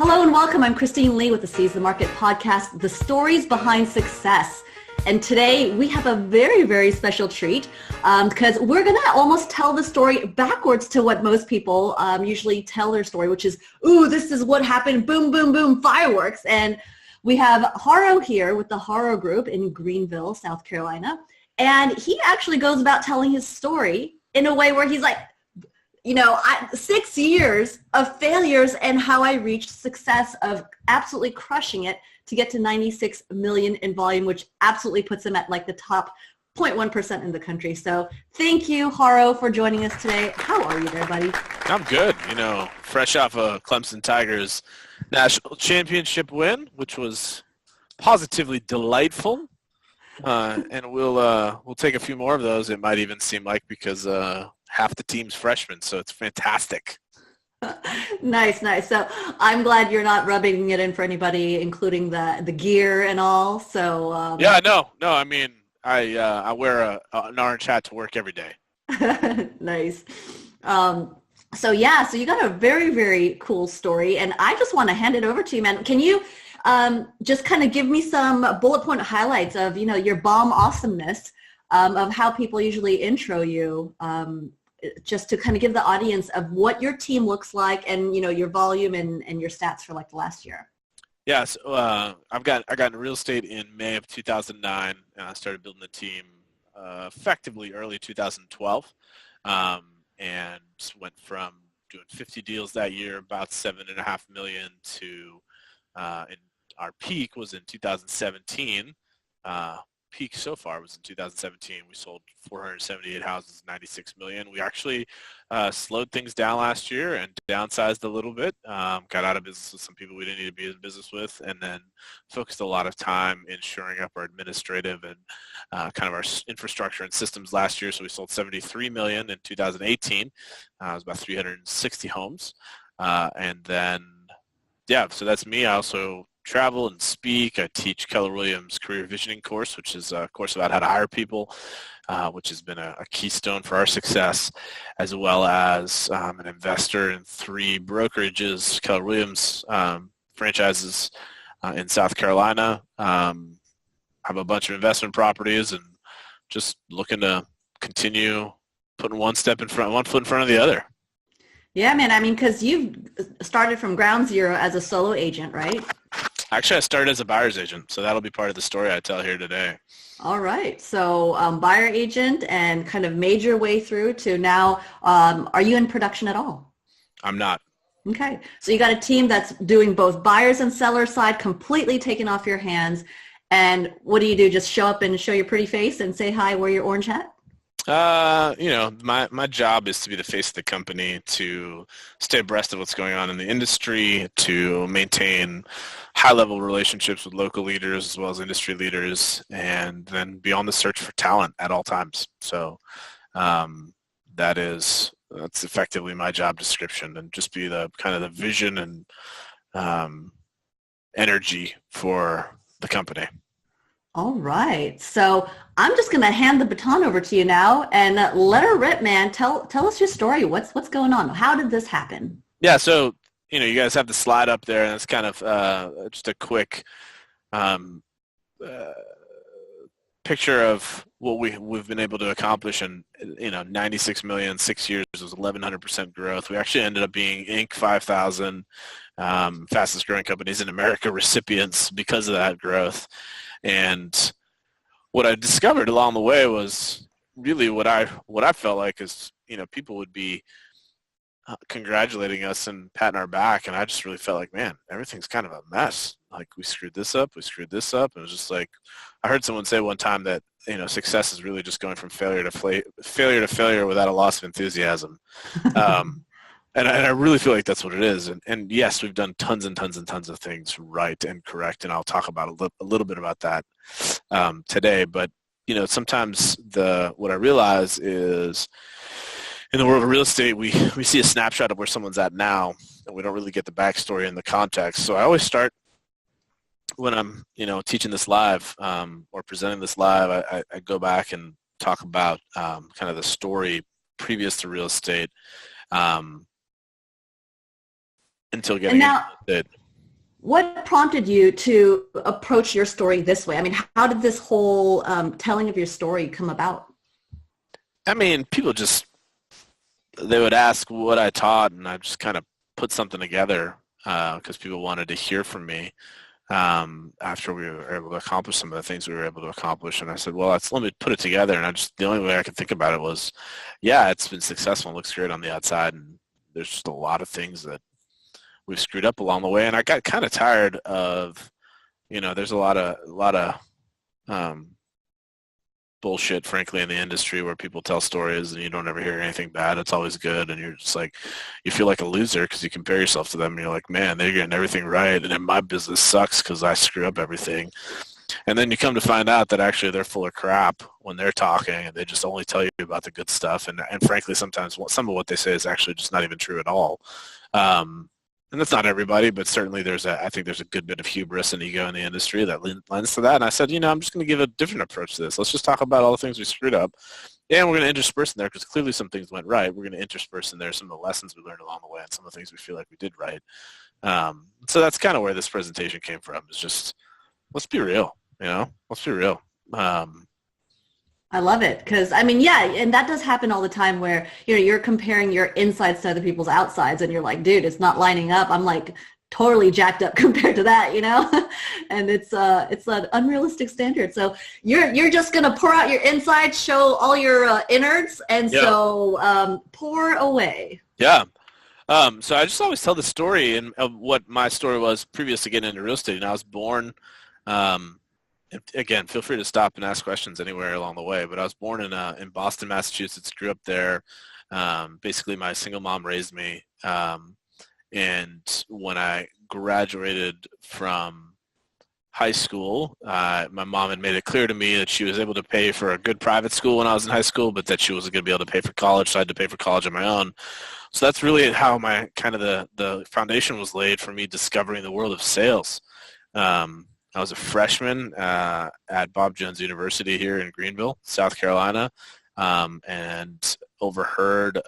Hello and welcome. I'm Christine Lee with the Seize the Market podcast, The Stories Behind Success. And today we have a very, very special treat because we're going to almost tell the story backwards to what most people usually tell their story, which is, ooh, this is what happened, boom, boom, boom, fireworks. And we have Haro here with the Haro Group in Greenville, South Carolina. And he actually goes about telling his story in a way where he's like, 6 years of failures and how I reached success of absolutely crushing it to get to 96 million in volume, which absolutely puts him at like the top 0.1% in the country. So thank you, Haro, for joining us today. How are you there, buddy? I'm good. Fresh off a Clemson Tigers national championship win, which was positively delightful. And we'll take a few more of those. It might even seem like because half the team's freshmen, so it's fantastic. Nice. So I'm glad you're not rubbing it in for anybody, including the gear and all. So no. I mean, I wear an orange hat to work every day. Nice. So you got a very, very cool story, and I just want to hand it over to you, man. Can you just kind of give me some bullet point highlights of your bomb awesomeness, of how people usually intro you, just to kind of give the audience of what your team looks like and your volume and your stats for like the last year. Yeah, so I got into real estate in May of 2009, and I started building the team effectively early 2012, and went from doing 50 deals that year, about $7.5 million, to in our peak was in 2017. Peak so far was in 2017. We sold 478 houses, 96 million. We actually slowed things down last year and downsized a little bit. Got out of business with some people we didn't need to be in business with, and then focused a lot of time in shoring up our administrative and kind of our infrastructure and systems last year. So we sold 73 million in 2018. It was about 360 homes. And then, so that's me. I also travel and speak. I teach Keller Williams' career visioning course, which is a course about how to hire people, which has been a keystone for our success, as well as an investor in 3 brokerages, Keller Williams franchises in South Carolina. I have a bunch of investment properties and just looking to continue putting one foot in front of the other. Yeah, man. I mean, because you've started from ground zero as a solo agent, right? Actually, I started as a buyer's agent, so that'll be part of the story I tell here today. All right. So buyer agent and kind of made your way through to now. Are you in production at all? I'm not. Okay. So you got a team that's doing both buyers and seller side, completely taken off your hands. And what do? Just show up and show your pretty face and say hi, wear your orange hat? My job is to be the face of the company, to stay abreast of what's going on in the industry, to maintain high-level relationships with local leaders as well as industry leaders, and then be on the search for talent at all times. So that's effectively my job description, and just be the kind of the vision and energy for the company. All right. So I'm just going to hand the baton over to you now and let her rip, man. Tell us your story. What's going on? How did this happen? Yeah. So, you guys have the slide up there, and it's kind of just a quick picture of what we've been able to accomplish in 96 million, 6 years was 1,100% growth. We actually ended up being Inc. 5,000 fastest growing companies in America recipients because of that growth. And what I discovered along the way was really what I felt like is, people would be congratulating us and patting our back, and I just really felt like, man, everything's kind of a mess. Like, we screwed this up. And it was just like, I heard someone say one time that, success is really just going from failure to failure without a loss of enthusiasm. And I really feel like that's what it is. And yes, we've done tons and tons and tons of things right and correct, and I'll talk about a little bit about that today. But sometimes what I realize is, in the world of real estate, we see a snapshot of where someone's at now, and we don't really get the backstory and the context. So I always start when I'm teaching this live or presenting this live. I go back and talk about kind of the story previous to real estate. Until getting into it. What prompted you to approach your story this way? I mean, how did this whole telling of your story come about? I mean, people just, they would ask what I taught, and I just kind of put something together because people wanted to hear from me after we were able to accomplish some of the things we were able to accomplish. And I said, well, let me put it together. And the only way I could think about it was, yeah, it's been successful and looks great on the outside. And there's just a lot of things that we've screwed up along the way. And I got kind of tired of, there's a lot of um, bullshit, frankly, in the industry where people tell stories and you don't ever hear anything bad. It's always good. And you're just like, you feel like a loser because you compare yourself to them. And you're like, man, they're getting everything right. And then my business sucks because I screw up everything. And then you come to find out that actually they're full of crap when they're talking, and they just only tell you about the good stuff. And frankly, sometimes some of what they say is actually just not even true at all. And that's not everybody, but certainly I think there's a good bit of hubris and ego in the industry that lends to that. And I said, I'm just going to give a different approach to this. Let's just talk about all the things we screwed up. And we're going to intersperse in there, because clearly some things went right. We're going to intersperse in there some of the lessons we learned along the way and some of the things we feel like we did right. So that's kind of where this presentation came from. Is just, let's be real, let's be real. I love it because, I mean, yeah, and that does happen all the time where, you're comparing your insides to other people's outsides and you're like, dude, it's not lining up. I'm like totally jacked up compared to that, and it's an unrealistic standard. So you're just going to pour out your insides, show all your innards, and yeah. So pour away. Yeah. So I just always tell the story of what my story was previous to getting into real estate. And I was born, again, feel free to stop and ask questions anywhere along the way. But I was born in Boston, Massachusetts, grew up there. Basically, my single mom raised me. And when I graduated from high school, my mom had made it clear to me that she was able to pay for a good private school when I was in high school, but that she wasn't going to be able to pay for college, so I had to pay for college on my own. So that's really how my kind of the foundation was laid for me discovering the world of sales. I was a freshman at Bob Jones University here in Greenville, South Carolina, and overheard, it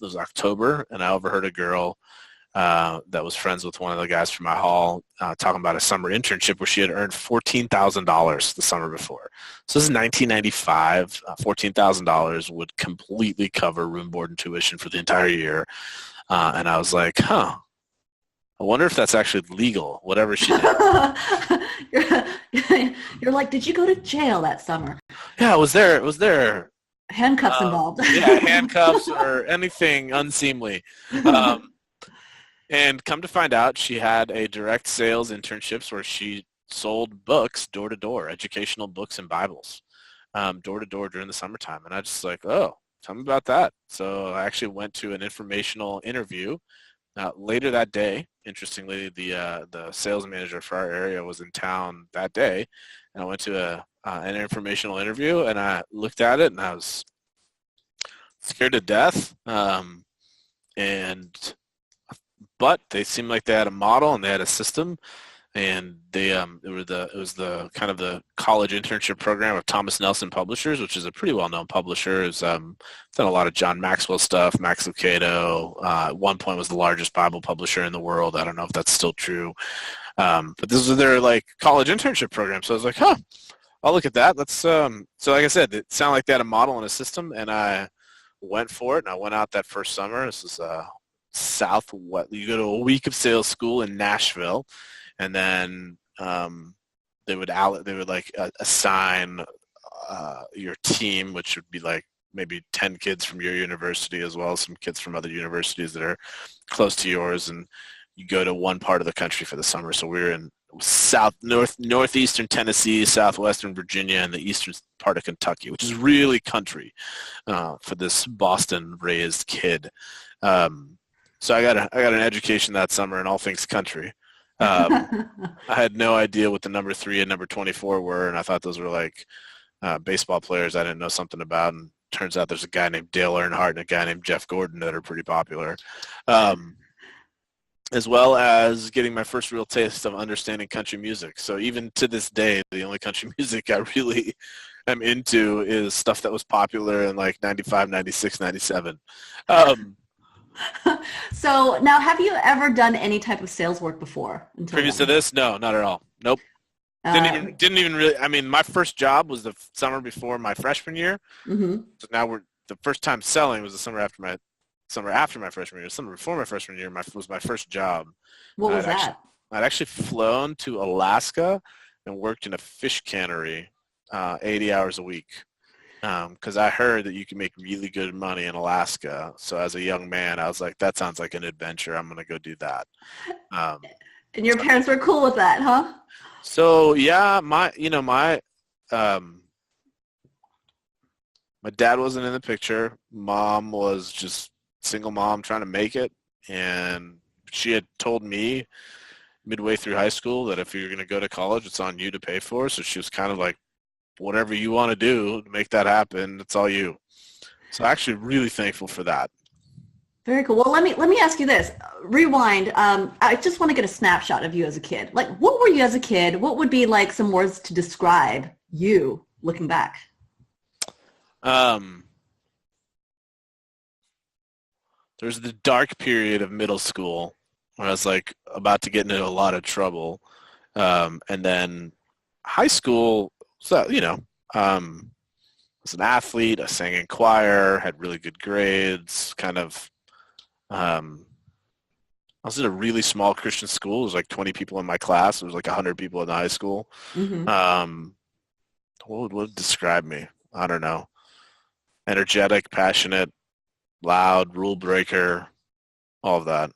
was October, and I overheard a girl that was friends with one of the guys from my hall talking about a summer internship where she had earned $14,000 the summer before. So this is 1995. $14,000 would completely cover room, board, and tuition for the entire year. And I was like, I wonder if that's actually legal, whatever she did. You're like, did you go to jail that summer? Yeah, was there handcuffs involved? Yeah, handcuffs or anything unseemly. And come to find out, she had a direct sales internships where she sold books door to door, educational books and Bibles, door to door during the summertime. And I just like, oh, tell me about that. So I actually went to an informational interview. Later that day, interestingly, the sales manager for our area was in town that day, and I went to an informational interview, and I looked at it, and I was scared to death. But they seemed like they had a model and they had a system, and it was the kind of the college internship program of Thomas Nelson Publishers, which is a pretty well-known publisher. It's done a lot of John Maxwell stuff. Max Lucado at one point was the largest Bible publisher in the world. I don't know if that's still true, but this was their like college internship program. So I was like, I'll look at that. Let's so like I said, it sounded like they had a model and a system, and I went for it. And I went out that first summer. This is you go to a week of sales school in Nashville, and then they would like assign your team, which would be like maybe 10 kids from your university as well as some kids from other universities that are close to yours, and you go to one part of the country for the summer. So we were in northeastern Tennessee, southwestern Virginia, and the eastern part of Kentucky, which is really country for this Boston-raised kid. So I got an education that summer in all things country. I had no idea what the number 3 and number 24 were, and I thought those were like baseball players I didn't know something about. And turns out there's a guy named Dale Earnhardt and a guy named Jeff Gordon that are pretty popular. As well as getting my first real taste of understanding country music. So even to this day, the only country music I really am into is stuff that was popular in like 95, 96, 97. So now, have you ever done any type of sales work before until Previous to then? this, no, not at all. Nope. Uh, Didn't even really. I mean, my first job was the summer before my freshman year. mhm. So now we're the first time selling was the summer after my freshman year. Summer before my freshman year, was my first job. What was I'd actually that? I'd actually flown to Alaska and worked in a fish cannery, 80 hours a week. Because I heard that you can make really good money in Alaska. So as a young man, I was like, that sounds like an adventure. I'm gonna go do that. Um, And your parents were cool with that, huh? so yeah, um, my dad wasn't in the picture. Mom was just single mom trying to make it, and she had told me midway through high school that if you're going to go to college, it's on you to pay for. So she was kind of like, whatever you want to do to make that happen, it's all you. So actually really thankful for that. Very cool. Well, let me ask you this. Rewind. I just want to get a snapshot of you as a kid. Like, what were you as a kid? What would be like some words to describe you looking back? Um, there's the dark period of middle school where I was like about to get into a lot of trouble. And then high school, so, was an athlete, I sang in choir, had really good grades, um, I was in a really small Christian school. There was like 20 people in my class. There was like 100 people in the high school. Hmm. Um, what would describe me? I don't know. Energetic, passionate, loud, rule breaker, all of that.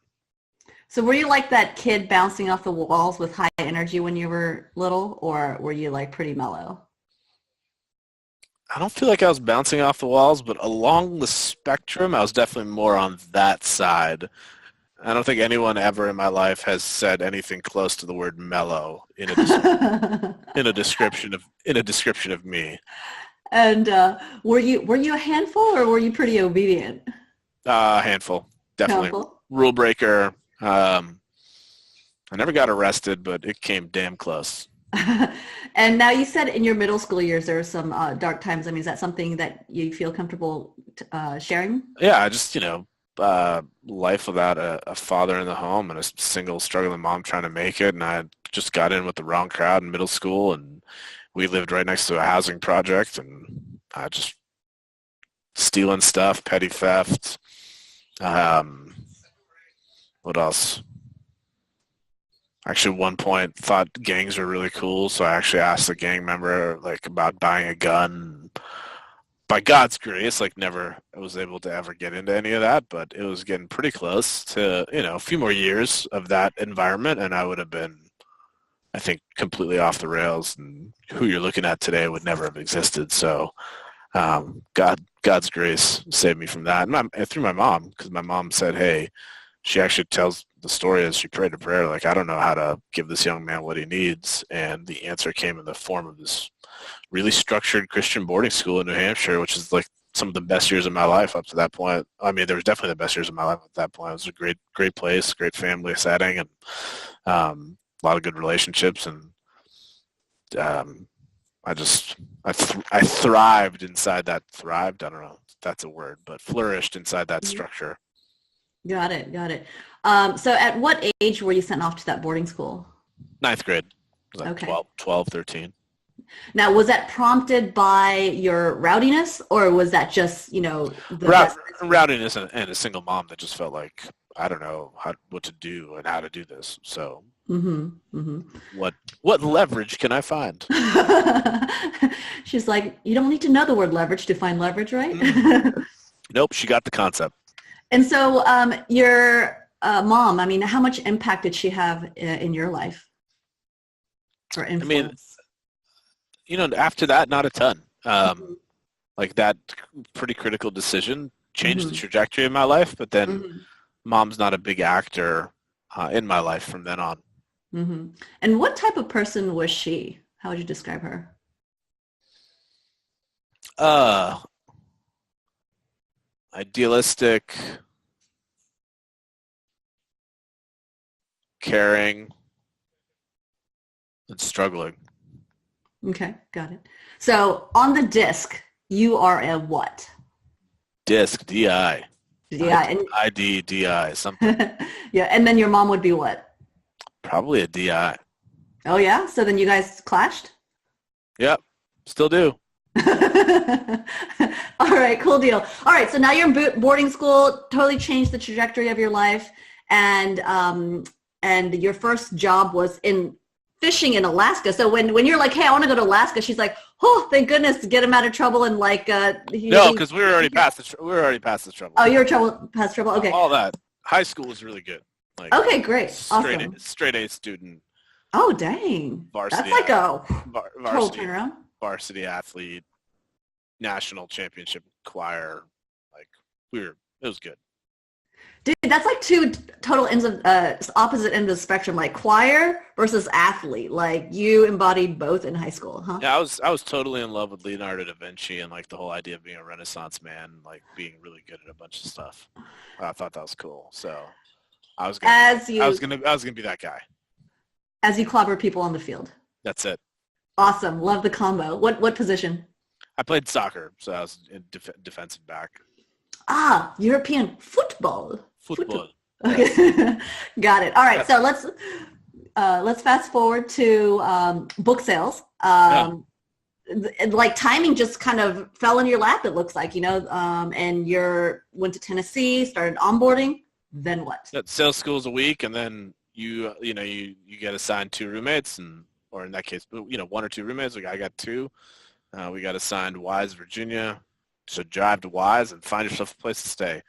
So were you like that kid bouncing off the walls with high energy when you were little, or were you like pretty mellow? I don't feel like I was bouncing off the walls, but along the spectrum, I was definitely more on that side. I don't think anyone ever in my life has said anything close to the word mellow in a description of me. And were you a handful or were you pretty obedient? Handful, definitely. Handful. Rule breaker. I never got arrested, but it came damn close. And now you said in your middle school years there were some dark times. I mean, is that something that you feel comfortable sharing? Yeah, I just, life without a father in the home and a single struggling mom trying to make it. And I just got in with the wrong crowd in middle school, and we lived right next to a housing project, and I just stealing stuff, petty theft. Um, what else? Actually, at one point, thought gangs were really cool, so I actually asked a gang member like about buying a gun. By God's grace, like never I was able to ever get into any of that, but it was getting pretty close to, a few more years of that environment, and I would have been, I think, completely off the rails, and who you're looking at today would never have existed. So, God's grace saved me from that, and through my mom, because my mom said, "Hey," she actually tells the story as she prayed a prayer, like, I don't know how to give this young man what he needs. And the answer came in the form of this really structured Christian boarding school in New Hampshire, which is like some of the best years of my life up to that point. I mean, there was definitely the best years of my life at that point. It was a great, great place, great family setting, and a lot of good relationships. And um, I thrived inside that. Thrived, I don't know if that's a word, but flourished inside that Mhm. structure. Got it, got it. So at what age were you sent off to that boarding school? Ninth grade. It was like Okay. 12, 13. Now, was that prompted by your rowdiness or was that just, the best? Rowdiness and a single mom that just felt like I don't know what to do and how to do this. So Mm-hmm. Mm-hmm. what leverage can I find? She's like, you don't need to know the word leverage to find leverage, right? Mm. Nope, she got the concept. And so your mom, I mean, how much impact did she have in your life or I mean, influence? after that, not a ton. Mm-hmm. Like that pretty critical decision changed the Mm-hmm. trajectory of my life, but then Mm-hmm. mom's not a big actor in my life from then on. Mm-hmm. And what type of person was she? How would you describe her? Uh, Idealistic, caring, and struggling. Okay, got it. So on the disc, you are a what? Disc, DI. Yeah, and ID, DI, something. yeah, and then your mom would be what? Probably a DI. Oh yeah, so then you guys clashed? Yep, still do. All right, cool deal. All right, so now you're in boarding school, totally changed the trajectory of your life, and your first job was in fishing in Alaska. So when you're like, hey, I want to go to Alaska, she's like, oh, thank goodness, to get him out of trouble and like. No, because we were already past the trouble. Oh, you were past trouble. Okay. All that. High school was really good. Like, okay, great, awesome. Straight A student. Oh, dang. Varsity. That's like a total varsity, turnaround. varsity athlete, national championship choir. Like it was good. Dude, that's like two total ends of opposite ends of the spectrum, like choir versus athlete. Like you embodied both in high school, huh? Yeah, I was totally in love with Leonardo da Vinci and like the whole idea of being a Renaissance man, like being really good at a bunch of stuff. I thought that was cool. So I was gonna be that guy. As you clobber people on the field. That's it. Awesome. Love the combo. What position? I played soccer, so I was in defensive back. Ah, European football. Football. Okay, got it. All right, so let's fast forward to book sales. Like timing just kind of fell in your lap. It looks like, and went to Tennessee, started onboarding. Then what? Sales school's a week, and then you get assigned 2 roommates, or in that case, 1 or 2 roommates. Like I got 2. We got assigned Wise, Virginia. So drive to Wise and find yourself a place to stay.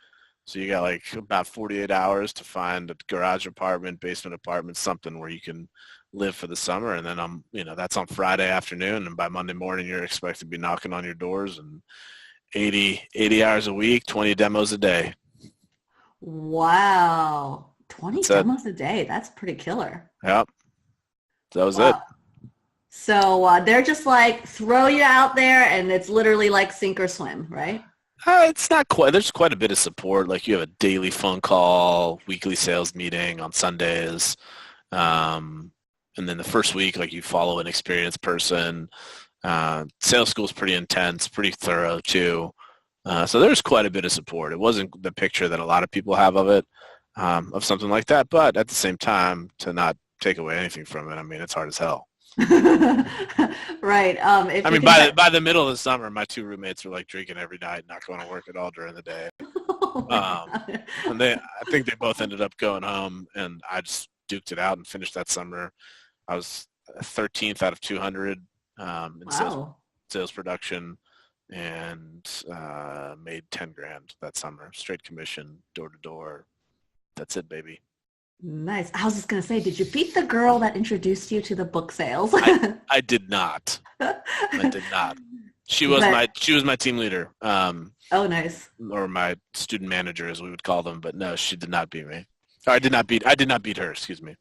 So you got like about 48 hours to find a garage apartment, basement apartment, something where you can live for the summer. And then that's on Friday afternoon. And by Monday morning, you're expected to be knocking on your doors and 80 hours a week, 20 demos a day. Wow. 20 demos a day. That's pretty killer. Yep. That was it. So they're just like throw you out there and it's literally like sink or swim, right? It's not quite. There's quite a bit of support. Like you have a daily phone call, weekly sales meeting on Sundays. And then the first week, like you follow an experienced person. Sales school is pretty intense, pretty thorough too. So there's quite a bit of support. It wasn't the picture that a lot of people have of it, of something like that. But at the same time, to not take away anything from it, I mean, it's hard as hell. Right. By the middle of the summer, my 2 roommates were like drinking every night, not going to work at all during the day. And I think they both ended up going home, and I just duked it out and finished that summer. I was 13th out of 200 in sales production, and made 10 grand that summer, straight commission, door to door. That's it, baby. Nice. I was just going to say, did you beat the girl that introduced you to the book sales? I did not. I did not. She was my team leader. Oh, nice. Or my student manager, as we would call them. But no, she did not beat me. Or I did not beat her. Excuse me.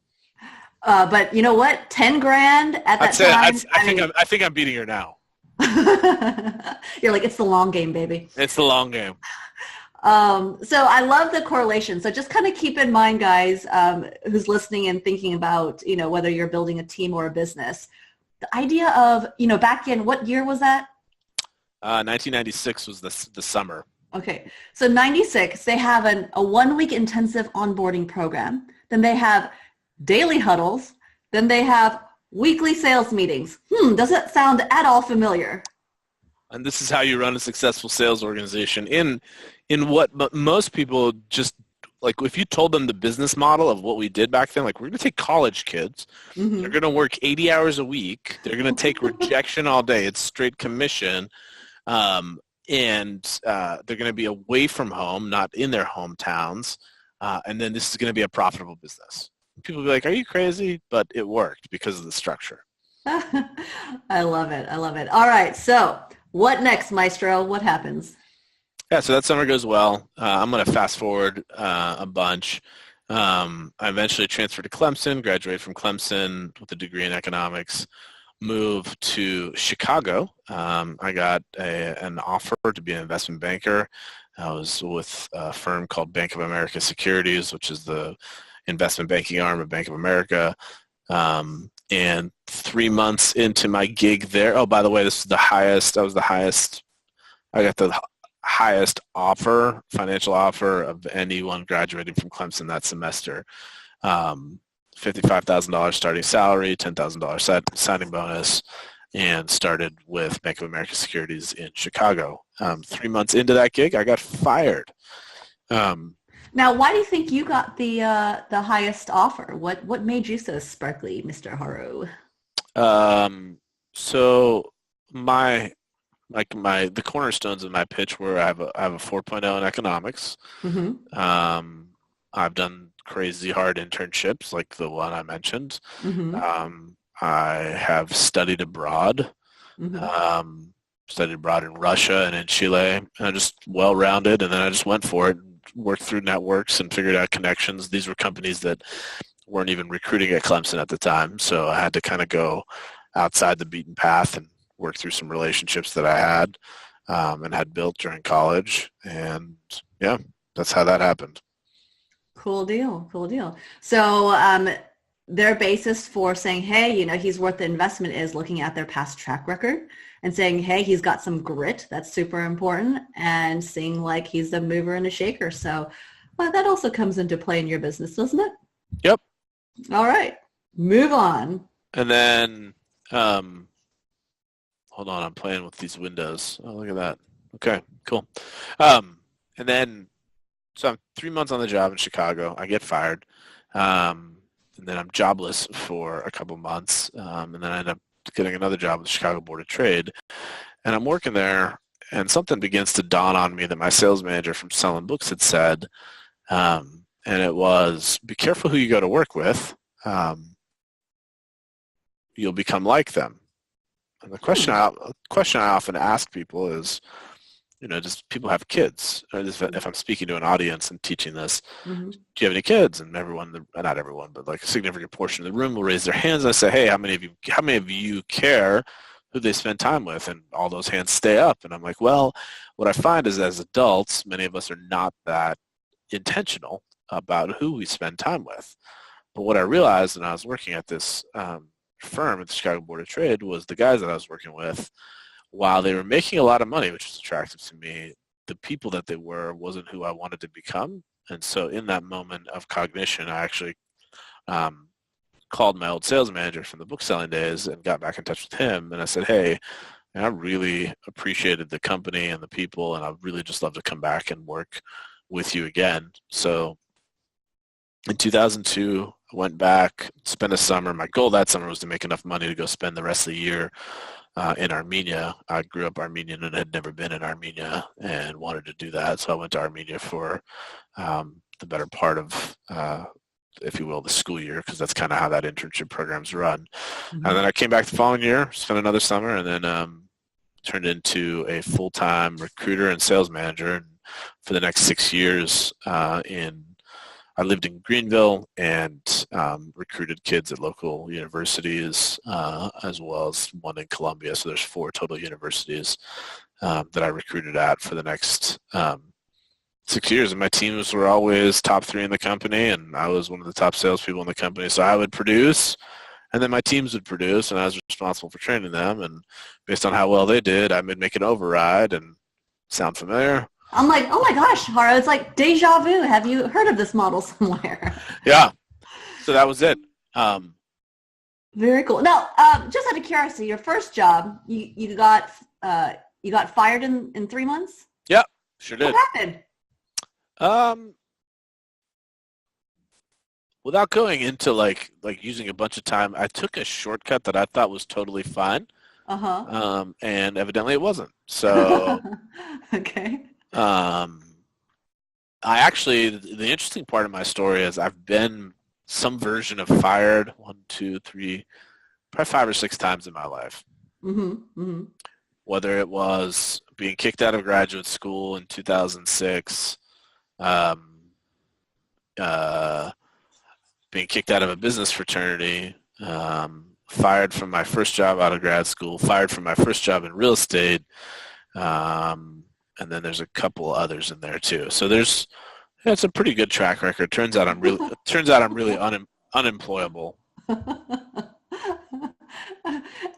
But you know what? 10 grand at that time. I think I'm beating her now. You're like, it's the long game, baby. It's the long game. So I love the correlation. So just kind of keep in mind, guys, who's listening and thinking about, whether you're building a team or a business, the idea of, back in what year was that? 1996 was the summer. Okay. So 96, they have a 1-week intensive onboarding program. Then they have daily huddles. Then they have weekly sales meetings. Does that sound at all familiar? And this is how you run a successful sales organization. In what most people just, like, if you told them the business model of what we did back then, like, we're going to take college kids. Mm-hmm. They're going to work 80 hours a week. They're going to take rejection all day. It's straight commission. And they're going to be away from home, not in their hometowns. And then this is going to be a profitable business. People will be like, are you crazy? But it worked because of the structure. I love it. All right. So what next, Maestro? What happens? Yeah, so that summer goes well. I'm going to fast forward a bunch. I eventually transferred to Clemson, graduated from Clemson with a degree in economics, moved to Chicago. I got an offer to be an investment banker. I was with a firm called Bank of America Securities, which is the investment banking arm of Bank of America. And 3 months into my gig there, oh, by the way, this is the highest. I was the highest. I got the highest financial offer of anyone graduating from Clemson that semester. $55,000 starting salary, $10,000 signing bonus, and started with Bank of America Securities in Chicago. 3 months into that gig, I got fired. Now, why do you think you got the highest offer? What made you so sparkly, Mr. Haro? So the cornerstones of my pitch were I have a 4.0 in economics. Mm-hmm. I've done crazy hard internships like the one I mentioned. Mm-hmm. I have studied abroad. Mm-hmm. Studied abroad in Russia and in Chile, and I'm just well-rounded, and then I just went for it and worked through networks and figured out connections. These were companies that weren't even recruiting at Clemson at the time, so I had to kind of go outside the beaten path and work through some relationships that I had and had built during college, and yeah, that's how that happened. Cool deal. Cool deal. So their basis for saying, hey, he's worth the investment is looking at their past track record and saying, hey, he's got some grit. That's super important. And seeing like he's a mover and a shaker. So that also comes into play in your business, doesn't it? Yep. All right. Move on. And then, hold on, I'm playing with these windows. Oh, look at that. Okay, cool. And then, so I'm 3 months on the job in Chicago. I get fired. And then I'm jobless for a couple months. And then I end up getting another job with the Chicago Board of Trade. And I'm working there, and something begins to dawn on me that my sales manager from selling books had said. And it was, be careful who you go to work with. You'll become like them. And the question I often ask people is, does people have kids? Or if I'm speaking to an audience and teaching this, Mm-hmm. do you have any kids? And not everyone, but like a significant portion of the room will raise their hands. And I say, hey, how many of you care who they spend time with? And all those hands stay up. And I'm like, well, what I find is as adults, many of us are not that intentional about who we spend time with. But what I realized when I was working at this firm at the Chicago Board of Trade was the guys that I was working with, while they were making a lot of money, which was attractive to me, the people that they were wasn't who I wanted to become. And so in that moment of cognition, I actually called my old sales manager from the book selling days and got back in touch with him. And I said, hey, I really appreciated the company and the people, and I'd really just love to come back and work with you again. So in 2002, I went back, spent a summer. My goal that summer was to make enough money to go spend the rest of the year in Armenia. I grew up Armenian and had never been in Armenia and wanted to do that. So I went to Armenia for the better part of, if you will, the school year, because that's kind of how that internship program's run. Mm-hmm. And then I came back the following year, spent another summer, and then turned into a full-time recruiter and sales manager. And for the next 6 years I lived in Greenville and recruited kids at local universities as well as one in Columbia. So there's 4 total universities that I recruited at for the next 6 years. And my teams were always top 3 in the company, and I was one of the top salespeople in the company. So I would produce, and then my teams would produce, and I was responsible for training them. And based on how well they did, I would make an override. And sound familiar? I'm like, oh my gosh, Haro, it's like deja vu. Have you heard of this model somewhere? Yeah. So that was it. Very cool. Now, just out of curiosity, your first job, you got fired in 3 months? Yeah, sure did. What happened? Without going into like using a bunch of time, I took a shortcut that I thought was totally fine. Uh-huh. And evidently it wasn't. So okay. The interesting part of my story is I've been some version of fired 1, 2, 3, probably 5 or 6 times in my life. Mm-hmm. Mm-hmm. Whether it was being kicked out of graduate school in 2006, being kicked out of a business fraternity, fired from my first job out of grad school, fired from my first job in real estate, and then there's a couple others in there too. So it's a pretty good track record. Turns out I'm really unemployable.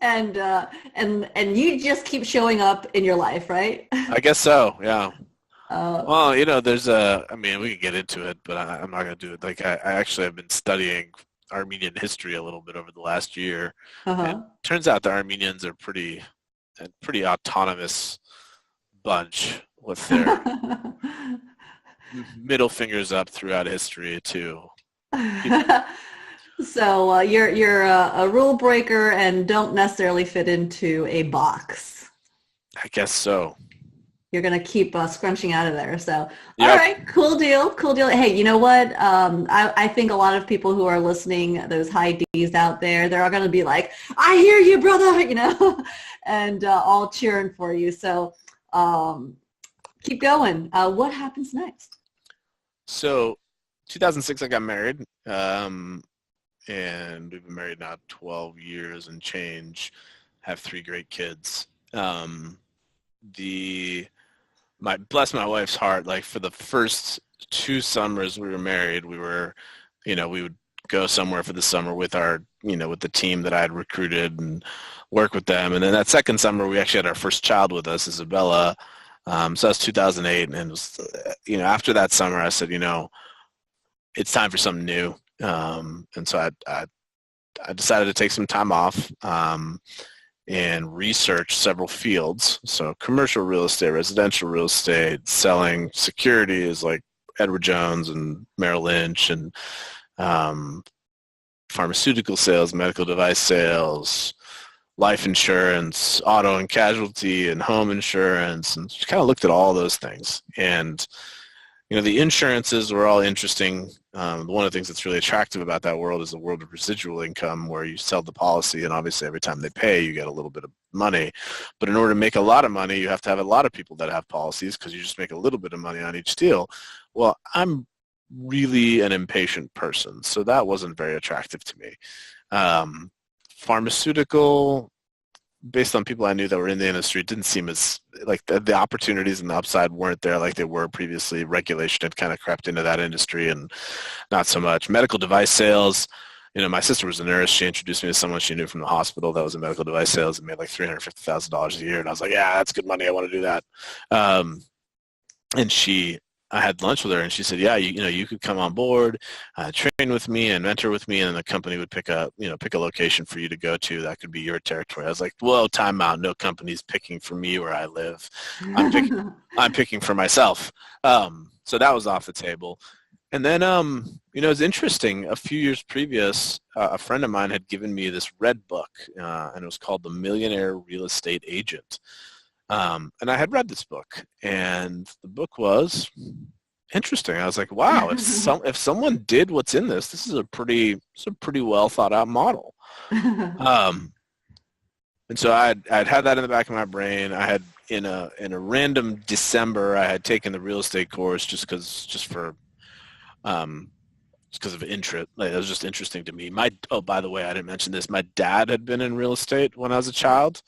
and you just keep showing up in your life, right? I guess so. Yeah. Uh, Well, there's I mean, we can get into it, but I'm not going to do it. Like, I actually have been studying Armenian history a little bit over the last year, and uh-huh. turns out the Armenians are a pretty autonomous bunch with their middle fingers up throughout history too. So you're a rule breaker and don't necessarily fit into a box. I guess so. You're gonna keep scrunching out of there. So, all Yep. right, cool deal, cool deal. Hey, you know what? I think a lot of people who are listening, those high D's out there, they're all gonna be like, "I hear you, brother," and all cheering for you. So, keep going. What happens next? So, 2006, I got married, and we've been married now 12 years and change. Have 3 great kids. Bless my wife's heart, like for the first 2 summers we were married, we would go somewhere for the summer with with the team that I had recruited and work with them. And then that second summer, we actually had our first child with us, Isabella. So that's 2008. And it was, after that summer, I said, it's time for something new. And so I decided to take some time off. And research several fields. So commercial real estate, residential real estate, selling securities like Edward Jones and Merrill Lynch, and pharmaceutical sales, medical device sales, life insurance, auto and casualty, and home insurance, and just kind of looked at all those things. And the insurances were all interesting. One of the things that's really attractive about that world is the world of residual income, where you sell the policy, and obviously every time they pay, you get a little bit of money. But in order to make a lot of money, you have to have a lot of people that have policies, because you just make a little bit of money on each deal. Well, I'm really an impatient person, so that wasn't very attractive to me. Pharmaceutical, based on people I knew that were in the industry, it didn't seem as like the opportunities and the upside weren't there like they were previously. Regulation had kind of crept into that industry, and not so much. Medical device sales, my sister was a nurse. She introduced me to someone she knew from the hospital that was in medical device sales and made like $350,000 a year. And I was like, yeah, that's good money. I want to do that. And I had lunch with her, and she said, yeah, you could come on board, train with me and mentor with me, and the company would pick a location for you to go to. That could be your territory. I was like, whoa, time out. No company's picking for me where I live. I'm picking for myself. So that was off the table. And then, it was interesting. A few years previous, a friend of mine had given me this red book, and it was called The Millionaire Real Estate Agent. And I had read this book, and the book was interesting. I was like, wow, if someone did what's in this is a pretty well thought out model. And so I'd had that in the back of my brain. I had in a random December, I had taken the real estate course just because of interest. Like, it was just interesting to me. By the way, I didn't mention this. My dad had been in real estate when I was a child.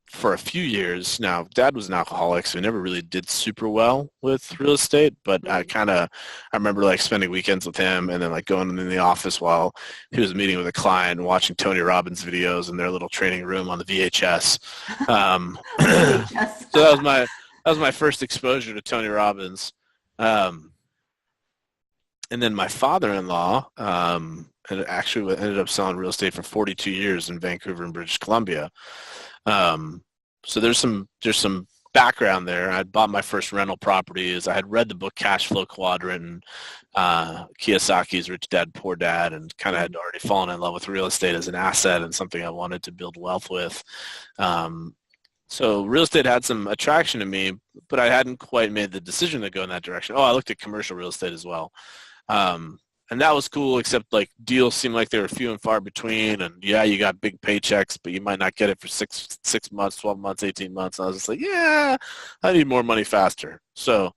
For a few years. Now, Dad was an alcoholic, so he never really did super well with real estate, but I remember like spending weekends with him, and then like going in the office while he was meeting with a client and watching Tony Robbins videos in their little training room on the VHS. So that was my first exposure to Tony Robbins. And then my father-in-law actually ended up selling real estate for 42 years in Vancouver and British Columbia. So there's some background there. I bought my first rental properties. I had read the book Cash Flow Quadrant and Kiyosaki's Rich Dad, Poor Dad, and kind of had already fallen in love with real estate as an asset and something I wanted to build wealth with. So real estate had some attraction to me, but I hadn't quite made the decision to go in that direction. Oh, I looked at commercial real estate as well. And that was cool, except like deals seemed like they were few and far between. And yeah, you got big paychecks, but you might not get it for six months, 12 months, 18 months. And I was just like, yeah, I need more money faster. So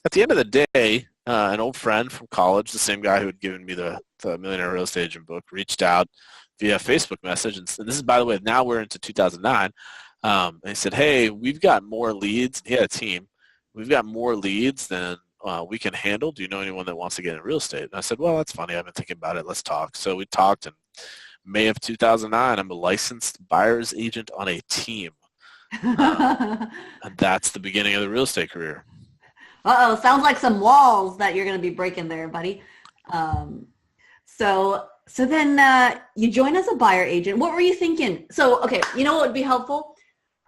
at the end of the day, an old friend from college, the same guy who had given me the Millionaire Real Estate Agent book, reached out via Facebook message. And this is, by the way, now we're into 2009. And he said, hey, we've got more leads. He had a team. We've got more leads than we can handle. Do you know anyone that wants to get in real estate? And I said, well, that's funny. I've been thinking about it. Let's talk. So we talked and May of 2009, I'm a licensed buyer's agent on a team. And that's the beginning of the real estate career. Uh-oh, sounds like some walls that you're going to be breaking there, buddy. Um, so then you join as a buyer agent. What were you thinking? So, okay, you know what would be helpful?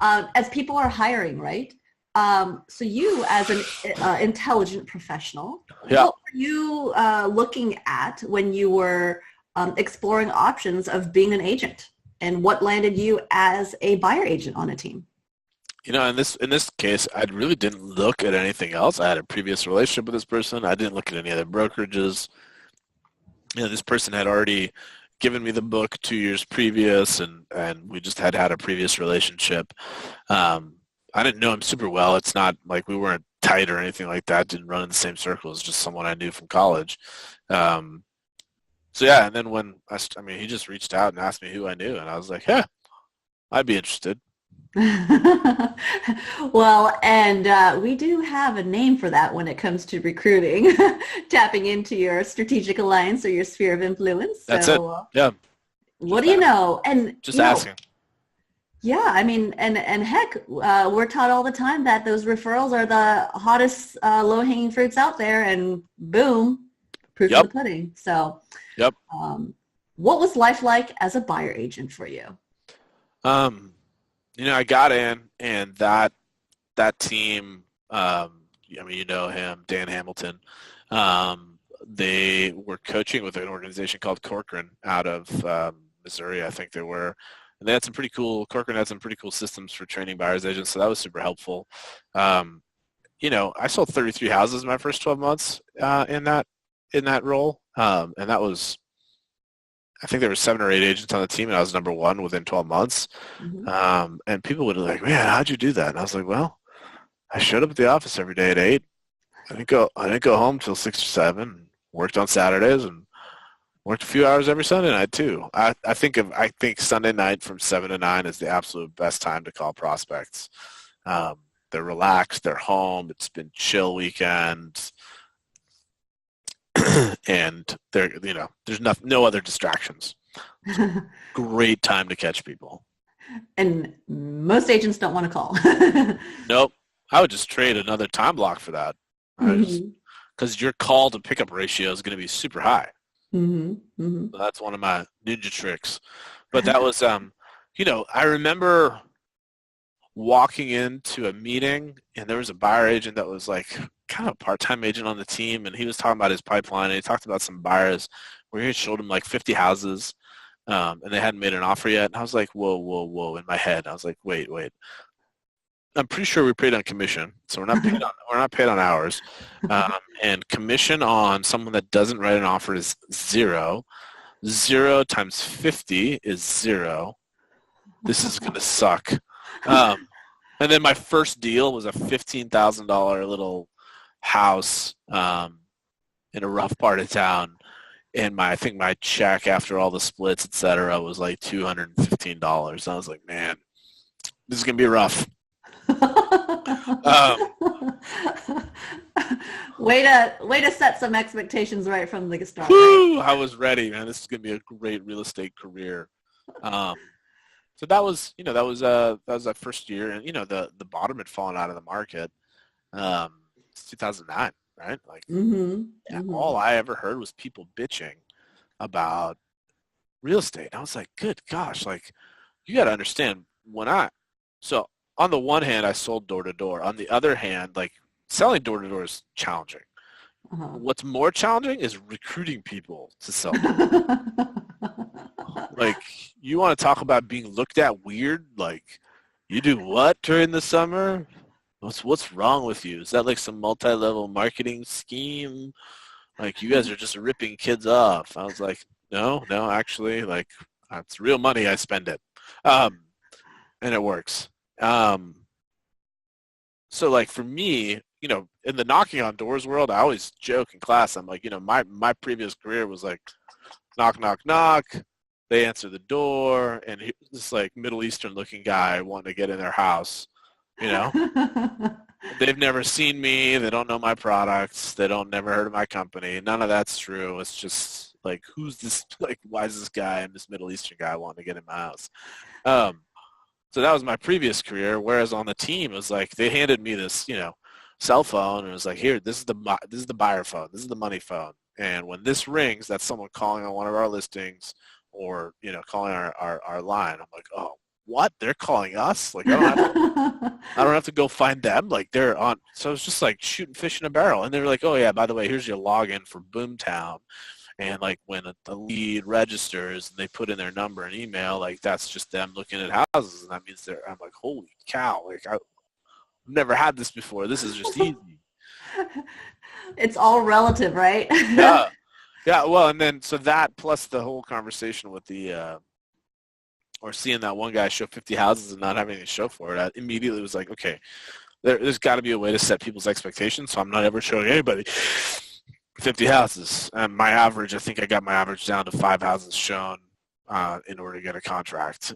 As people are hiring, right? So you as an intelligent professional, Yeah. what were you looking at when you were exploring options of being an agent? And what landed you as a buyer agent on a team? In this case, I really didn't look at anything else. I had a previous relationship with this person. I didn't look at any other brokerages. This person had already given me the book 2 years previous, and we just had a previous relationship. I didn't know him super well. It's not like we weren't tight or anything like that. Didn't run in the same circles. Just someone I knew from college. So yeah, and then when he just reached out and asked me who I knew, and I was like, yeah, I'd be interested. Well, and we do have a name for that when it comes to recruiting, tapping into your strategic alliance or your sphere of influence. That's it. Yeah. What do you know? And just asking. Yeah, I mean, and heck, we're taught all the time that those referrals are the hottest low-hanging fruits out there, and boom, proof of the pudding. So, yep. What was life like as a buyer agent for you? I got in, and that team, you know him, Dan Hamilton, they were coaching with an organization called Corcoran out of Missouri, I think they were. And they had Corcoran had some pretty cool systems for training buyer's agents, so that was super helpful. I sold 33 houses in my first 12 months in that role, and that was, I think there were 7 or 8 agents on the team, and I was number 1 within 12 months. Mm-hmm. And people would be like, man, how'd you do that? And I was like, well, I showed up at the office every day at 8. I didn't go home till 6 or 7, worked on Saturdays, and worked a few hours every Sunday night too. I think Sunday night from 7 to 9 is the absolute best time to call prospects. They're relaxed, they're home, it's been chill weekend, and there's no other distractions. Great time to catch people. And most agents don't want to call. Nope. I would just trade another time block for that. Because your call to pickup ratio is going to be super high. Mm-hmm. Mm-hmm. So that's one of my ninja tricks. But that was, I remember walking into a meeting, and there was a buyer agent that was like kind of a part-time agent on the team, and he was talking about his pipeline, and he talked about some buyers where he showed him like 50 houses, and they hadn't made an offer yet. And I was like, whoa, in my head. I was like, wait. I'm pretty sure we paid on commission, so we're not paid on hours. And commission on someone that doesn't write an offer is 0. 0 times 50 is 0. This is gonna suck. And then my first deal was a $15,000 little house in a rough part of town, and I think my check after all the splits, etc., was like $215. I was like, man, this is gonna be rough. Way to set some expectations right from the start. Woo, right? I was ready, man. This is gonna be a great real estate career. So that was that first year, and the bottom had fallen out of the market. It's 2009, right? Like, all I ever heard was people bitching about real estate. I was like, good gosh, like, you got to understand so on the one hand, I sold door to door. On the other hand, like, selling door to door is challenging. What's more challenging is recruiting people to sell. Like, you want to talk about being looked at weird? Like, you do what during the summer? What's wrong with you? Is that like some multi-level marketing scheme? Like, you guys are just ripping kids off. I was like, no, actually, like, it's real money. I spend it. And it works. So like for me, in the knocking on doors world, I always joke in class. I'm like, my previous career was like, knock, knock, knock. They answer the door, and this like Middle Eastern looking guy wanting to get in their house, They've never seen me. They don't know my products. They never heard of my company. None of that's true. It's just, Like, who's this? Like, why is this guy and this Middle Eastern guy wanting to get in my house? Um, so that was my previous career. Whereas on the team, it was like they handed me this, cell phone, and it was like, here, this is the buyer phone, this is the money phone, and when this rings, that's someone calling on one of our listings, or calling our line. I'm like, oh, what? They're calling us? Like, I don't have to go find them. Like, they're on. So it's just like shooting fish in a barrel. And they were like, oh yeah, by the way, here's your login for Boomtown. And like when the lead registers and they put in their number and email, like that's just them looking at houses, and that means I'm like, holy cow! Like I've never had this before. This is just easy. It's all relative, right? Yeah, yeah. Well, and then so that plus the whole conversation with the or seeing that one guy show 50 houses and not having any to show for it, I immediately was like, okay, there's got to be a way to set people's expectations, so I'm not ever showing anybody 50 houses. And my average, I think I got my average down to 5 houses shown in order to get a contract.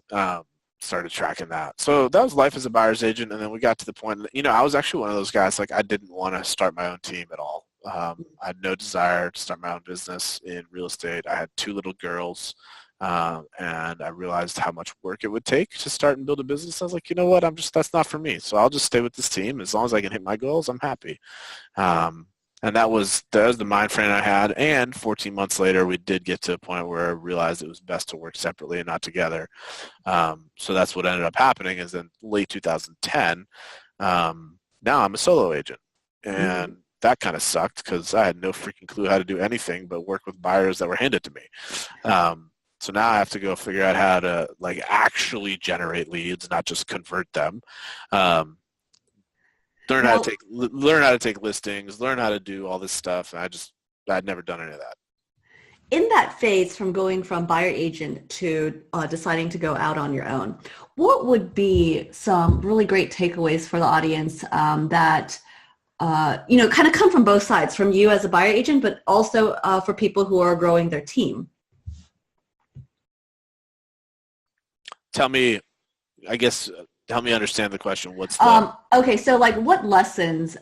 Started tracking that. So that was life as a buyer's agent. And then we got to the point that, I was actually one of those guys, like I didn't want to start my own team at all. I had no desire to start my own business in real estate. I had 2 little girls. And I realized how much work it would take to start and build a business. I was like, you know what? That's not for me. So I'll just stay with this team. As long as I can hit my goals, I'm happy. And that was the mind frame I had. And 14 months later, we did get to a point where I realized it was best to work separately and not together. So that's what ended up happening is in late 2010, now I'm a solo agent. And that kind of sucked because I had no freaking clue how to do anything but work with buyers that were handed to me. So now I have to go figure out how to like actually generate leads, not just convert them. Learn how to take listings, learn how to do all this stuff. And I'd never done any of that. In that phase from going from buyer agent to deciding to go out on your own, what would be some really great takeaways for the audience that kind of come from both sides, from you as a buyer agent, but also for people who are growing their team? Help me understand the question. What's the... Okay, so like what lessons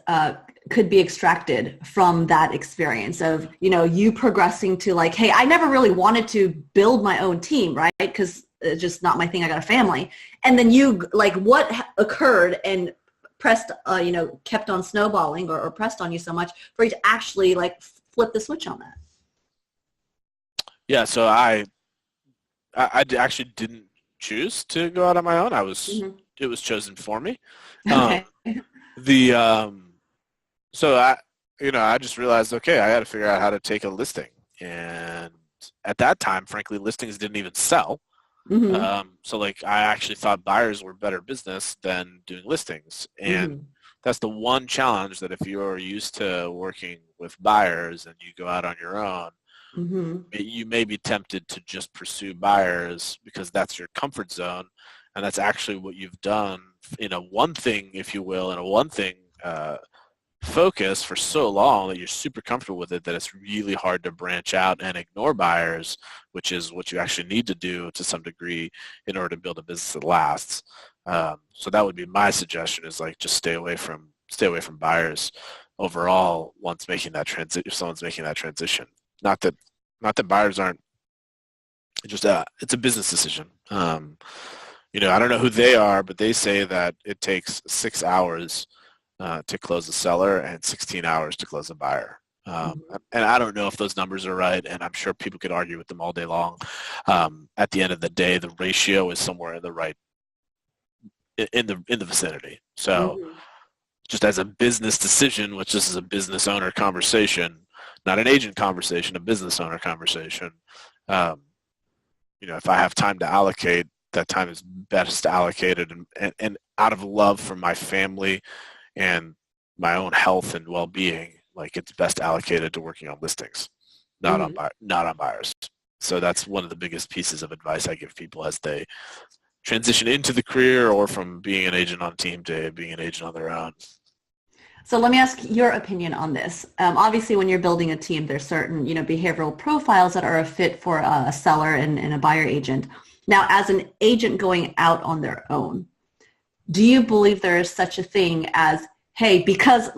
could be extracted from that experience of, you progressing to like, hey, I never really wanted to build my own team, right? Because it's just not my thing. I got a family. And then you, like, what occurred and pressed, kept on snowballing or pressed on you so much for you to actually like flip the switch on that? Yeah, so I actually didn't choose to go out on my own. It was chosen for me. Okay. So I just realized, okay, I got to figure out how to take a listing. And at that time, frankly, listings didn't even sell. So like I actually thought buyers were better business than doing listings. And that's the one challenge, that if you're used to working with buyers and you go out on your own, you may be tempted to just pursue buyers because that's your comfort zone, and that's actually what you've done in a one thing, if you will, in a one thing focus for so long that you're super comfortable with it that it's really hard to branch out and ignore buyers, which is what you actually need to do to some degree in order to build a business that lasts. So that would be my suggestion, is like just stay away from buyers overall once making that transition. If someone's making that transition. Not that buyers aren't, just it's a business decision. I don't know who they are, but they say that it takes 6 hours to close a seller and 16 hours to close a buyer. And I don't know if those numbers are right, and I'm sure people could argue with them all day long. At the end of the day, the ratio is somewhere in the right, in the vicinity. So just as a business decision, which this is a business owner conversation, not an agent conversation, a business owner conversation. If I have time to allocate, that time is best allocated and out of love for my family and my own health and well-being, like it's best allocated to working on listings, not on buyers. So that's one of the biggest pieces of advice I give people as they transition into the career or from being an agent on team to being an agent on their own. So let me ask your opinion on this. Obviously, when you're building a team, there's certain, behavioral profiles that are a fit for a seller and a buyer agent. Now, as an agent going out on their own, do you believe there is such a thing as, hey, because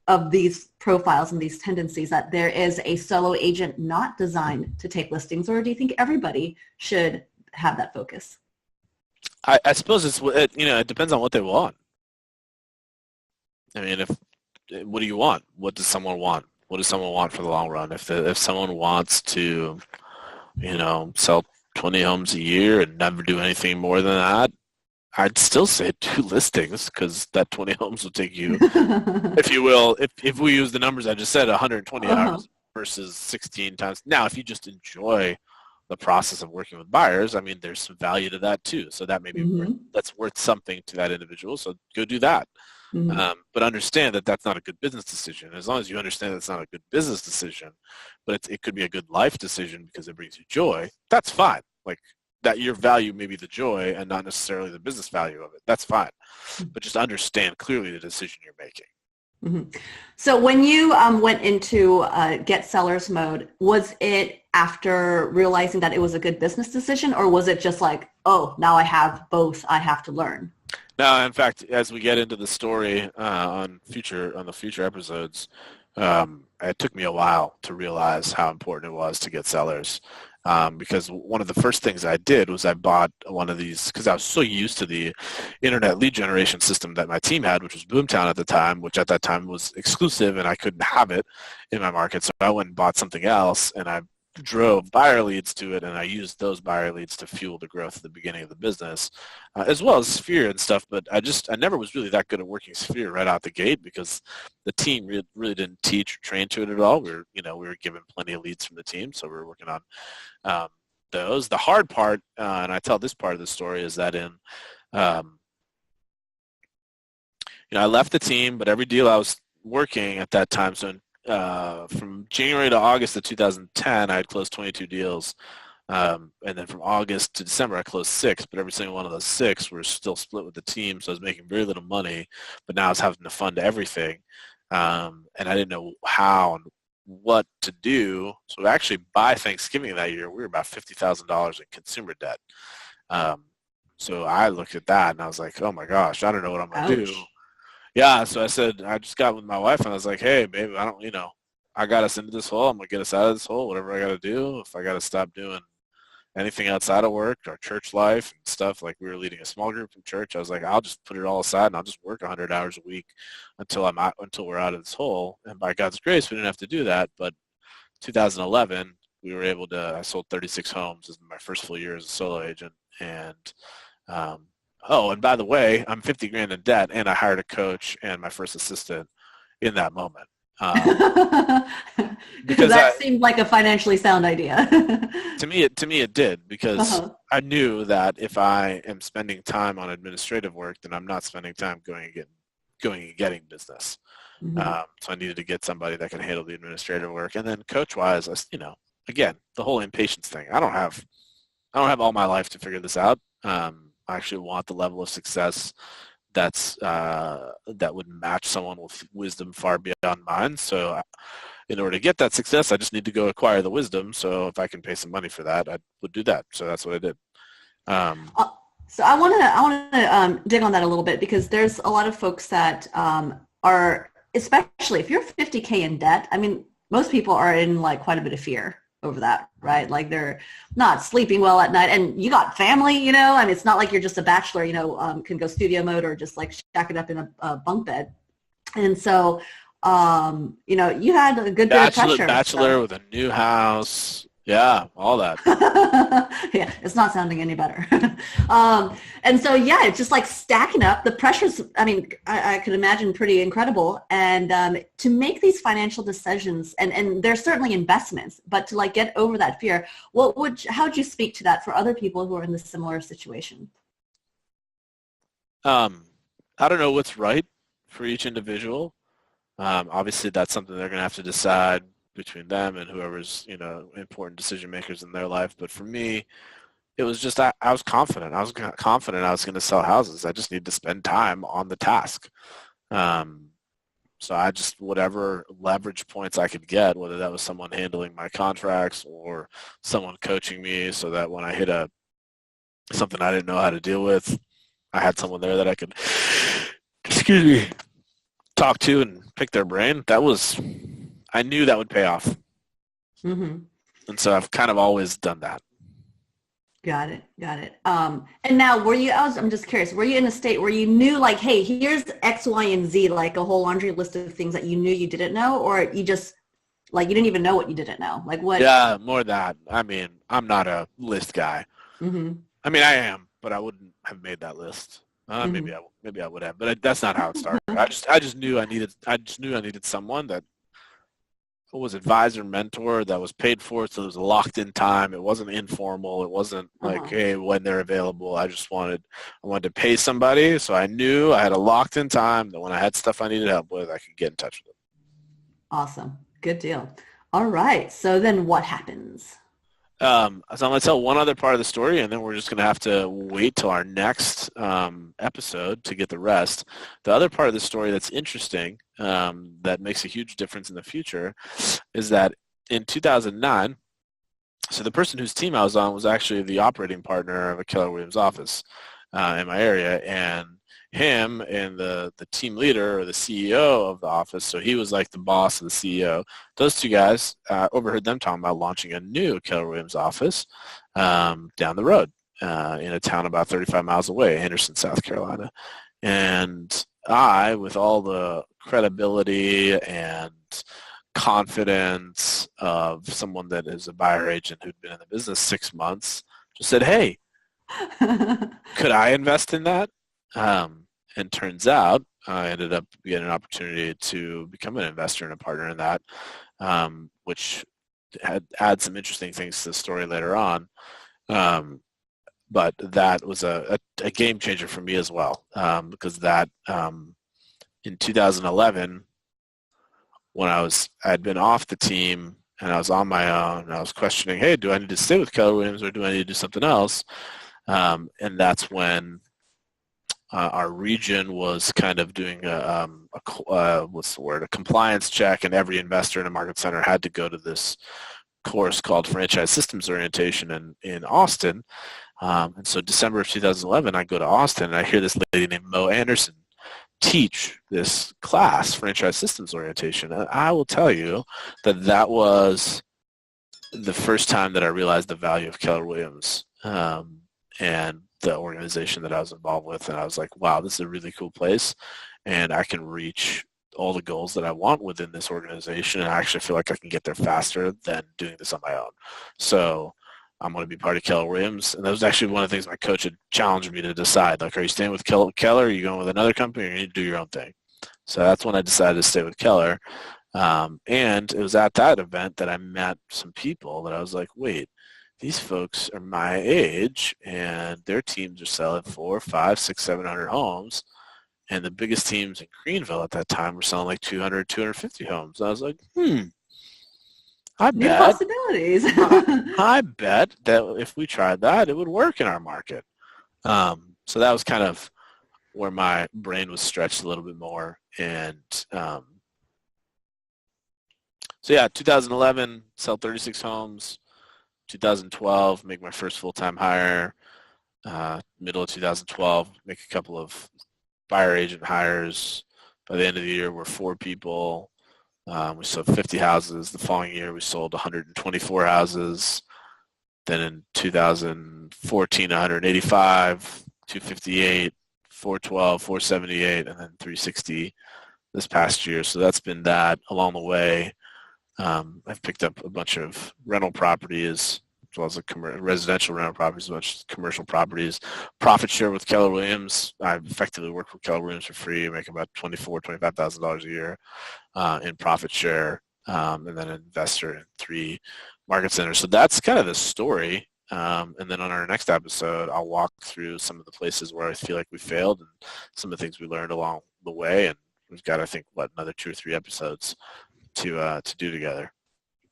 of these profiles and these tendencies that there is a solo agent not designed to take listings, or do you think everybody should have that focus? I suppose it depends on what they want. I mean, what do you want? What does someone want? What does someone want for the long run? If someone wants to, sell 20 homes a year and never do anything more than that, I'd still say 2 listings, because that 20 homes will take you, if you will, if we use the numbers I just said, 120 hours versus 16 times. Now, if you just enjoy the process of working with buyers, I mean, there's some value to that too. So that may be that's worth something to that individual. So go do that. But understand that that's not a good business decision. As long as you understand that's not a good business decision, but it could be a good life decision because it brings you joy, that's fine. Like, that your value may be the joy and not necessarily the business value of it. That's fine. But just understand clearly the decision you're making. So when you went into get sellers mode, was it after realizing that it was a good business decision, or was it just like, oh, now I have both, I have to learn? No, in fact, as we get into the story on the future episodes, it took me a while to realize how important it was to get sellers. Because one of the first things I did was I bought one of these, because I was so used to the internet lead generation system that my team had, which was Boomtown at the time, which at that time was exclusive and I couldn't have it in my market. So I went and bought something else, and I drove buyer leads to it, and I used those buyer leads to fuel the growth at the beginning of the business, as well as Sphere and stuff. But I never was really that good at working Sphere right out the gate, because the team really didn't teach or train to it at all. We were given plenty of leads from the team, so we were working on those. The hard part, and I tell this part of the story, is that I left the team, but every deal I was working at that time, so from January to August of 2010, I had closed 22 deals. And then from August to December, I closed 6, but every single one of those 6 were still split with the team, so I was making very little money, but now I was having to fund everything. And I didn't know how and what to do. So actually, by Thanksgiving that year, we were about $50,000 in consumer debt. So I looked at that, and I was like, oh my gosh, I don't know what I'm going to do. Yeah, so I just got with my wife, and I was like, hey, baby, I got us into this hole. I'm going to get us out of this hole, whatever I got to do. If I got to stop doing anything outside of work, our church life and stuff, like we were leading a small group in church, I was like, I'll just put it all aside, and I'll just work 100 hours a week until we're out of this hole. And by God's grace, we didn't have to do that. But 2011, I sold 36 homes. This is my first full year as a solo agent. And, and by the way, I'm 50 grand in debt, and I hired a coach and my first assistant in that moment. Because that seemed like a financially sound idea. to me it did, because I knew that if I am spending time on administrative work, then I'm not spending time going and getting business. So I needed to get somebody that can handle the administrative work. And then coach-wise, again, the whole impatience thing. I don't have all my life to figure this out. I actually want the level of success that would match someone with wisdom far beyond mine. So in order to get that success, I just need to go acquire the wisdom. So if I can pay some money for that, I would do that. So that's what I did. So I want to dig on that a little bit, because there's a lot of folks that are, especially if you're 50K in debt, I mean, most people are in like quite a bit of fear over that, right? Like they're not sleeping well at night, and you got family, I mean, it's not like you're just a bachelor, can go studio mode or just like shack it up in a bunk bed. And so, you had a good bit of pressure. Bachelor with a new house. Yeah, all that. Yeah, it's not sounding any better. And so, yeah, it's just like stacking up. The pressure's, I mean, I could imagine pretty incredible. And to make these financial decisions, and there's certainly investments, but to like get over that fear, how would you speak to that for other people who are in this similar situation? I don't know what's right for each individual. Obviously, that's something they're going to have to decide between them and whoever's, important decision makers in their life. But for me, it was just, I was confident. I was confident I was going to sell houses. I just need to spend time on the task. So I just, whatever leverage points I could get, whether that was someone handling my contracts or someone coaching me, so that when I hit something I didn't know how to deal with, I had someone there that I could, excuse me, talk to and pick their brain, I knew that would pay off. Mm-hmm. And so I've kind of always done that. Got it. Got it. And now I'm just curious, were you in a state where you knew like, hey, here's X, Y, and Z, like a whole laundry list of things that you knew you didn't know, or you just like, you didn't even know what you didn't know? Like what? Yeah, more that. I mean, I'm not a list guy. Mm-hmm. I mean, I am, but I wouldn't have made that list. Mm-hmm. Maybe I would have, but that's not how it started. I just knew I needed someone that was advisor, mentor, that was paid for, so it was a locked in time. It wasn't informal. It wasn't like, Uh-huh. hey, when they're available. I wanted to pay somebody, so I knew I had a locked in time that when I had stuff I needed help with, I could get in touch with them. Awesome. Good deal. All right. So then what happens? So I'm going to tell one other part of the story, and then we're just going to have to wait till our next episode to get the rest. The other part of the story that's interesting, that makes a huge difference in the future, is that in 2009, so the person whose team I was on was actually the operating partner of a Keller Williams office in my area, and him and the team leader or the CEO of the office, so he was like the boss of the CEO. Those two guys, overheard them talking about launching a new Keller Williams office down the road in a town about 35 miles away, Henderson, South Carolina. And I, with all the credibility and confidence of someone that is a buyer agent who'd been in the business 6 months, just said, hey, could I invest in that? And turns out I ended up getting an opportunity to become an investor and a partner in that, which adds some interesting things to the story later on. But that was a game changer for me as well, because that in 2011, when I had been off the team and I was on my own, and I was questioning, hey, do I need to stay with Keller Williams or do I need to do something else? And that's when our region was kind of doing a compliance check, and every investor in a market center had to go to this course called Franchise Systems Orientation in Austin. And so December of 2011, I go to Austin, and I hear this lady named Mo Anderson teach this class, Franchise Systems Orientation. And I will tell you that was the first time that I realized the value of Keller Williams and the organization that I was involved with. And I was like, wow, this is a really cool place, and I can reach all the goals that I want within this organization, and I actually feel like I can get there faster than doing this on my own. So I'm going to be part of Keller Williams. And that was actually one of the things my coach had challenged me to decide, like, are you staying with Keller? Are you going with another company, or you need to do your own thing? So that's when I decided to stay with Keller. And it was at that event that I met some people that I was like, wait, these folks are my age, and their teams are selling 400, 500, 600, 700 homes. And the biggest teams in Greenville at that time were selling like 200, 250 homes. And I was like, I New bet. possibilities. I bet that if we tried that, it would work in our market. So that was kind of where my brain was stretched a little bit more. And so yeah, 2011, sell 36 homes. 2012, make my first full-time hire. Middle of 2012, make a couple of buyer agent hires. By the end of the year, we're 4 people. We sold 50 houses. The following year, we sold 124 houses. Then in 2014, 185, 258, 412, 478, and then 360 this past year. So that's been that along the way. I've picked up a bunch of rental properties, as well as residential rental properties, a bunch of commercial properties. Profit share with Keller Williams. I effectively work for Keller Williams for free. I make about $25,000 a year in profit share, and then an investor in 3 market centers. So that's kind of the story. And then on our next episode, I'll walk through some of the places where I feel like we failed and some of the things we learned along the way. And we've got, I think, another 2 or 3 episodes to do together.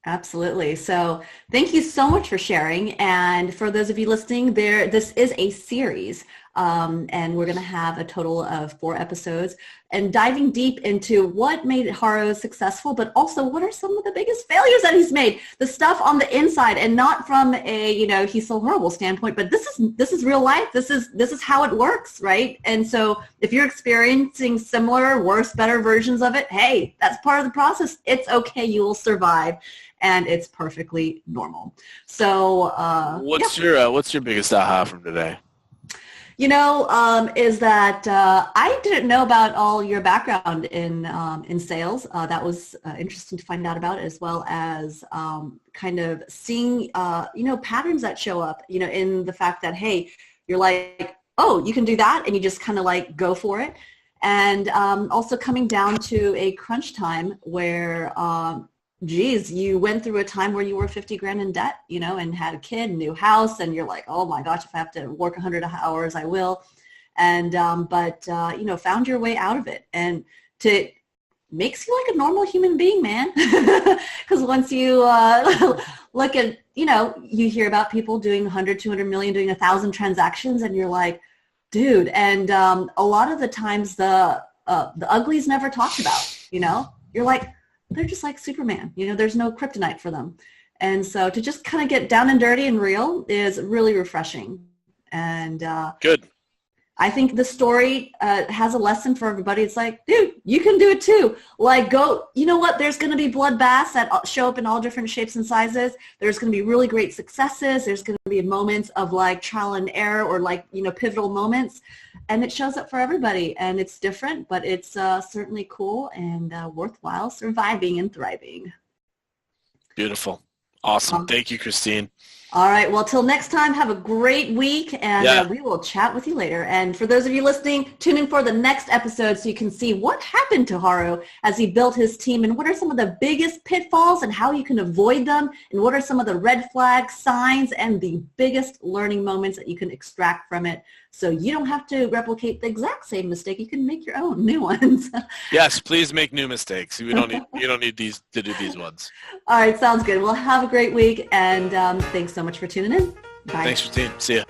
Absolutely. So thank you so much for sharing. And for those of you listening, this is a series. And we're going to have a total of 4 episodes and diving deep into what made Haro successful, but also what are some of the biggest failures that he's made, the stuff on the inside, and not from a, he's so horrible standpoint, but this is real life. This is how it works, right? And so if you're experiencing similar, worse, better versions of it, hey, that's part of the process. It's okay. You will survive. And it's perfectly normal. So what's your biggest aha from today? Is that I didn't know about all your background in sales. That was interesting to find out about, as well as kind of seeing, patterns that show up, in the fact that, hey, you're like, oh, you can do that, and you just kind of like go for it. And also coming down to a crunch time where, geez, you went through a time where you were 50 grand in debt, and had a kid, new house, and you're like, oh my gosh, if I have to work 100 hours, I will. And, found your way out of it. And makes you like a normal human being, man. Because once you look at, you hear about people doing 100, 200 million, doing 1,000 transactions, and you're like, dude. And a lot of the times the uglies never talked about, you're like, they're just like Superman. There's no kryptonite for them. And so to just kind of get down and dirty and real is really refreshing. And good. I think the story has a lesson for everybody. It's like, dude, you can do it too. Like, go, you know what? There's going to be bloodbaths that show up in all different shapes and sizes. There's going to be really great successes. There's going to be moments of like trial and error, or like, pivotal moments. And it shows up for everybody. And it's different, but it's certainly cool and worthwhile surviving and thriving. Beautiful. Awesome. Thank you, Christine. All right. Well, till next time, have a great week, and we will chat with you later. And for those of you listening, tune in for the next episode so you can see what happened to Haro as he built his team, and what are some of the biggest pitfalls and how you can avoid them, and what are some of the red flag signs and the biggest learning moments that you can extract from it, so you don't have to replicate the exact same mistake. You can make your own new ones. Yes, please make new mistakes. You don't need these to do these ones. All right. Sounds good. Well, have a great week, and thanks so much for tuning in. Bye. Thanks, Christine. See ya.